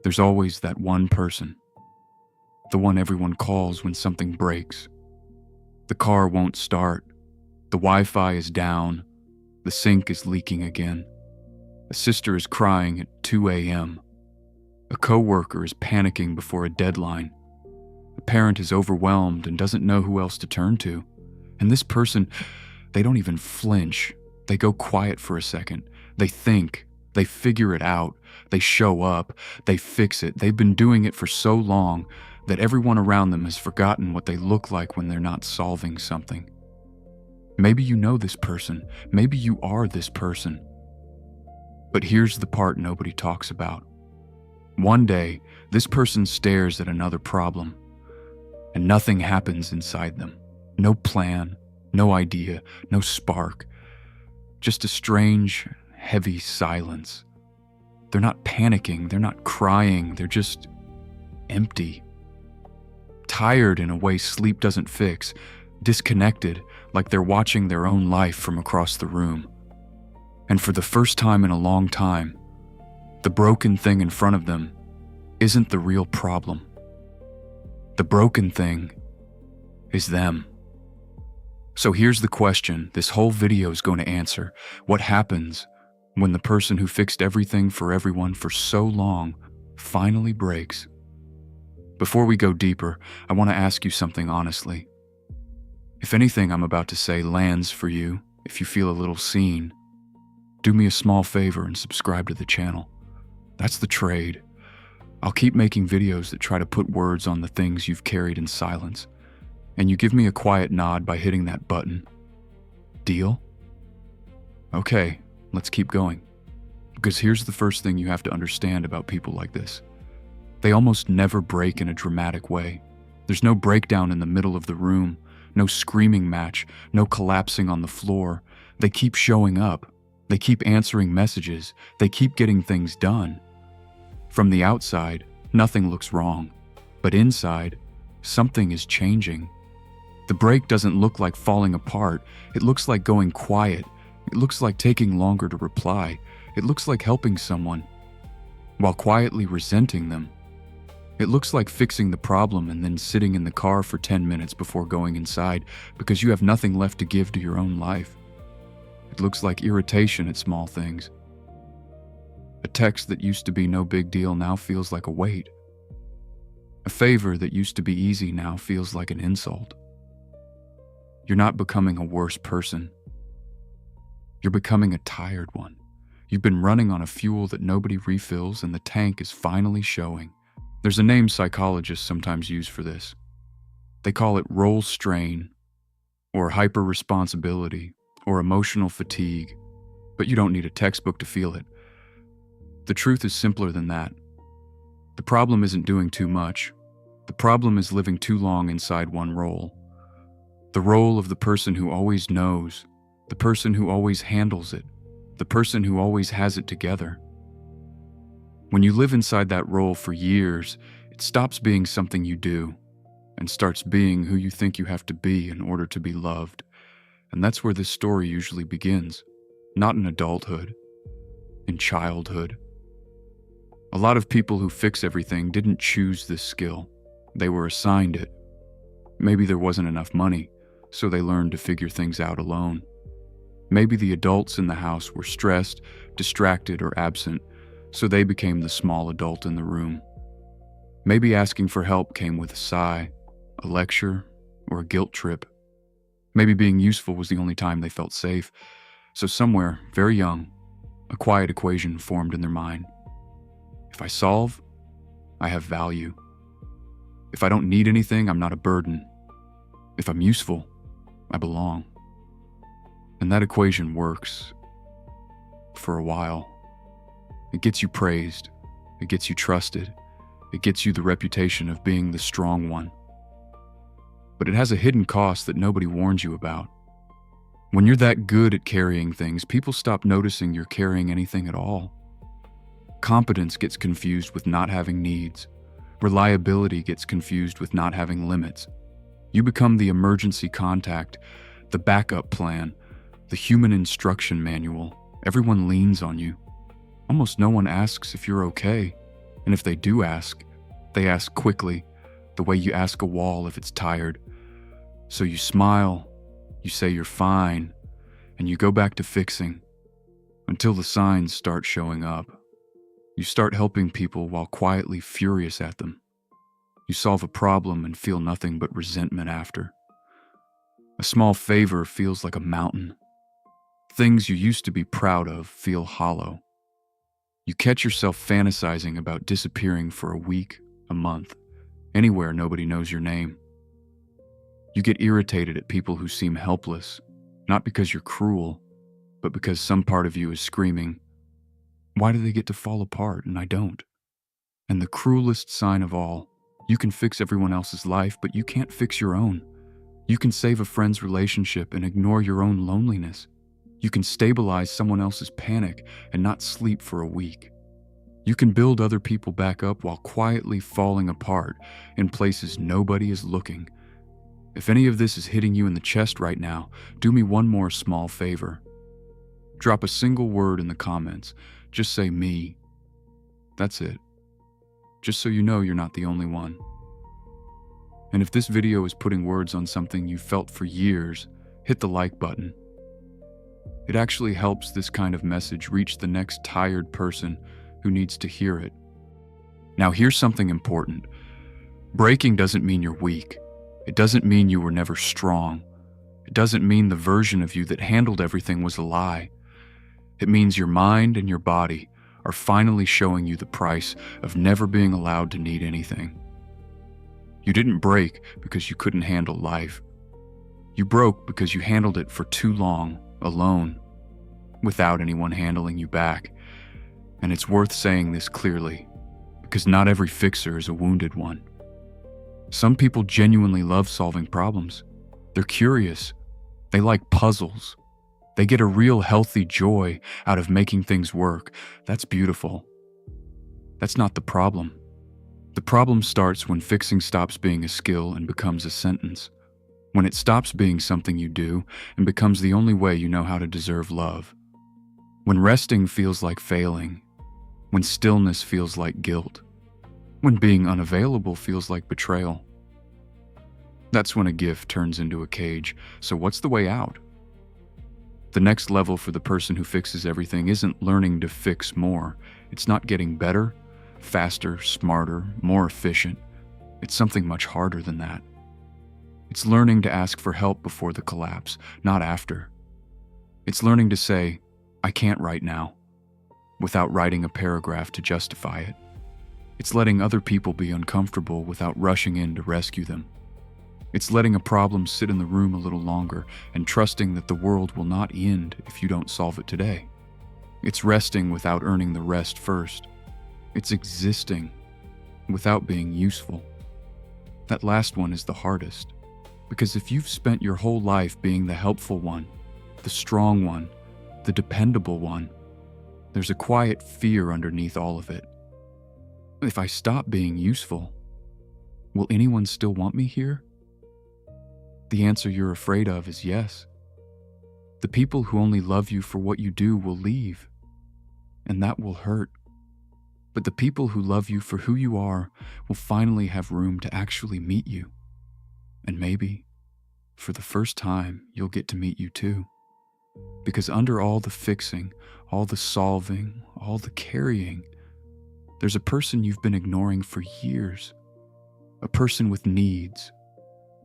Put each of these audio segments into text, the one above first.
There's always that one person, the one everyone calls when something breaks. The car won't start, the Wi-Fi is down, the sink is leaking again. A sister is crying at 2 a.m. A coworker is panicking before a deadline. A parent is overwhelmed and doesn't know who else to turn to. And this person, they don't even flinch. They go quiet for a second. They think. They figure it out. They show up. They fix it. They've been doing it for so long that everyone around them has forgotten what they look like when they're not solving something. Maybe you know this person. Maybe you are this person. But here's the part nobody talks about. One day, this person stares at another problem, and nothing happens inside them. No plan, no idea, no spark. Just a strange, heavy silence. They're not panicking, they're not crying, they're just empty. Tired in a way sleep doesn't fix, disconnected, like they're watching their own life from across the room. And for the first time in a long time, the broken thing in front of them isn't the real problem. The broken thing is them. So here's the question this whole video is going to answer. What happens when the person who fixed everything for everyone for so long finally breaks? Before we go deeper, I want to ask you something honestly. If anything I'm about to say lands for you, if you feel a little seen, do me a small favor and subscribe to the channel. That's the trade. I'll keep making videos that try to put words on the things you've carried in silence. And you give me a quiet nod by hitting that button. Deal? Okay, let's keep going. Because here's the first thing you have to understand about people like this. They almost never break in a dramatic way. There's no breakdown in the middle of the room, no screaming match, no collapsing on the floor. They keep showing up. They keep answering messages. They keep getting things done. From the outside, nothing looks wrong. But inside, something is changing. The break doesn't look like falling apart. It looks like going quiet. It looks like taking longer to reply. It looks like helping someone while quietly resenting them. It looks like fixing the problem and then sitting in the car for 10 minutes before going inside because you have nothing left to give to your own life. It looks like irritation at small things. A text that used to be no big deal now feels like a weight. A favor that used to be easy now feels like an insult. You're not becoming a worse person. You're becoming a tired one. You've been running on a fuel that nobody refills and the tank is finally showing. There's a name psychologists sometimes use for this. They call it role strain, or hyper-responsibility, or emotional fatigue, but you don't need a textbook to feel it. The truth is simpler than that. The problem isn't doing too much. The problem is living too long inside one role. The role of the person who always knows, the person who always handles it, the person who always has it together. When you live inside that role for years, it stops being something you do and starts being who you think you have to be in order to be loved. And that's where this story usually begins. Not in adulthood, in childhood. A lot of people who fix everything didn't choose this skill. They were assigned it. Maybe there wasn't enough money, so they learned to figure things out alone. Maybe the adults in the house were stressed, distracted, or absent, so they became the small adult in the room. Maybe asking for help came with a sigh, a lecture, or a guilt trip. Maybe being useful was the only time they felt safe. So somewhere, very young, a quiet equation formed in their mind. If I solve, I have value. If I don't need anything, I'm not a burden. If I'm useful, I belong. And that equation works for a while. It gets you praised. It gets you trusted. It gets you the reputation of being the strong one. But it has a hidden cost that nobody warns you about. When you're that good at carrying things, people stop noticing you're carrying anything at all. Competence gets confused with not having needs. Reliability gets confused with not having limits. You become the emergency contact, the backup plan, the human instruction manual. Everyone leans on you. Almost no one asks if you're okay. And if they do ask, they ask quickly, the way you ask a wall if it's tired. So you smile, you say you're fine, and you go back to fixing until the signs start showing up. You start helping people while quietly furious at them. You solve a problem and feel nothing but resentment after. A small favor feels like a mountain. Things you used to be proud of feel hollow. You catch yourself fantasizing about disappearing for a week, a month, anywhere nobody knows your name. You get irritated at people who seem helpless, not because you're cruel, but because some part of you is screaming, "Why do they get to fall apart and I don't?" And the cruelest sign of all, you can fix everyone else's life, but you can't fix your own. You can save a friend's relationship and ignore your own loneliness. You can stabilize someone else's panic and not sleep for a week. You can build other people back up while quietly falling apart in places nobody is looking. If any of this is hitting you in the chest right now, do me one more small favor. Drop a single word in the comments. Just say me. That's it. Just so you know you're not the only one. And if this video is putting words on something you felt for years, hit the like button. It actually helps this kind of message reach the next tired person who needs to hear it. Now here's something important. Breaking doesn't mean you're weak. It doesn't mean you were never strong. It doesn't mean the version of you that handled everything was a lie. It means your mind and your body are finally showing you the price of never being allowed to need anything. You didn't break because you couldn't handle life. You broke because you handled it for too long, alone, without anyone handling you back. And it's worth saying this clearly, because not every fixer is a wounded one. Some people genuinely love solving problems. They're curious. They like puzzles. They get a real healthy joy out of making things work. That's beautiful. That's not the problem. The problem starts when fixing stops being a skill and becomes a sentence. When it stops being something you do and becomes the only way you know how to deserve love. When resting feels like failing. When stillness feels like guilt. When being unavailable feels like betrayal. That's when a gift turns into a cage. So what's the way out? The next level for the person who fixes everything isn't learning to fix more. It's not getting better, faster, smarter, more efficient. It's something much harder than that. It's learning to ask for help before the collapse, not after. It's learning to say, "I can't right now," without writing a paragraph to justify it. It's letting other people be uncomfortable without rushing in to rescue them. It's letting a problem sit in the room a little longer and trusting that the world will not end if you don't solve it today. It's resting without earning the rest first. It's existing without being useful. That last one is the hardest, because if you've spent your whole life being the helpful one, the strong one, the dependable one, there's a quiet fear underneath all of it. If I stop being useful, will anyone still want me here? The answer you're afraid of is yes. The people who only love you for what you do will leave, and that will hurt. But the people who love you for who you are will finally have room to actually meet you. And maybe, for the first time, you'll get to meet you too. Because under all the fixing, all the solving, all the carrying, there's a person you've been ignoring for years. A person with needs,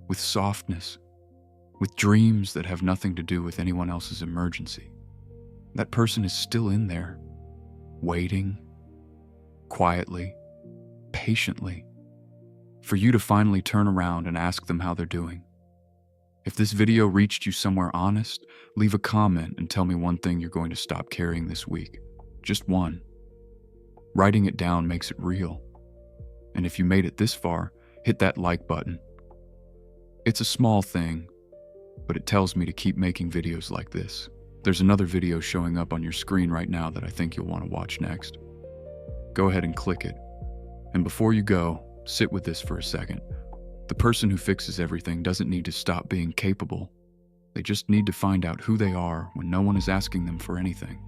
with softness, with dreams that have nothing to do with anyone else's emergency. That person is still in there, waiting, quietly, patiently, for you to finally turn around and ask them how they're doing. If this video reached you somewhere honest, leave a comment and tell me one thing you're going to stop carrying this week. Just one. Writing it down makes it real. And if you made it this far, hit that like button. It's a small thing, but it tells me to keep making videos like this. There's another video showing up on your screen right now that I think you'll want to watch next. Go ahead and click it. And before you go, sit with this for a second. The person who fixes everything doesn't need to stop being capable. They just need to find out who they are when no one is asking them for anything.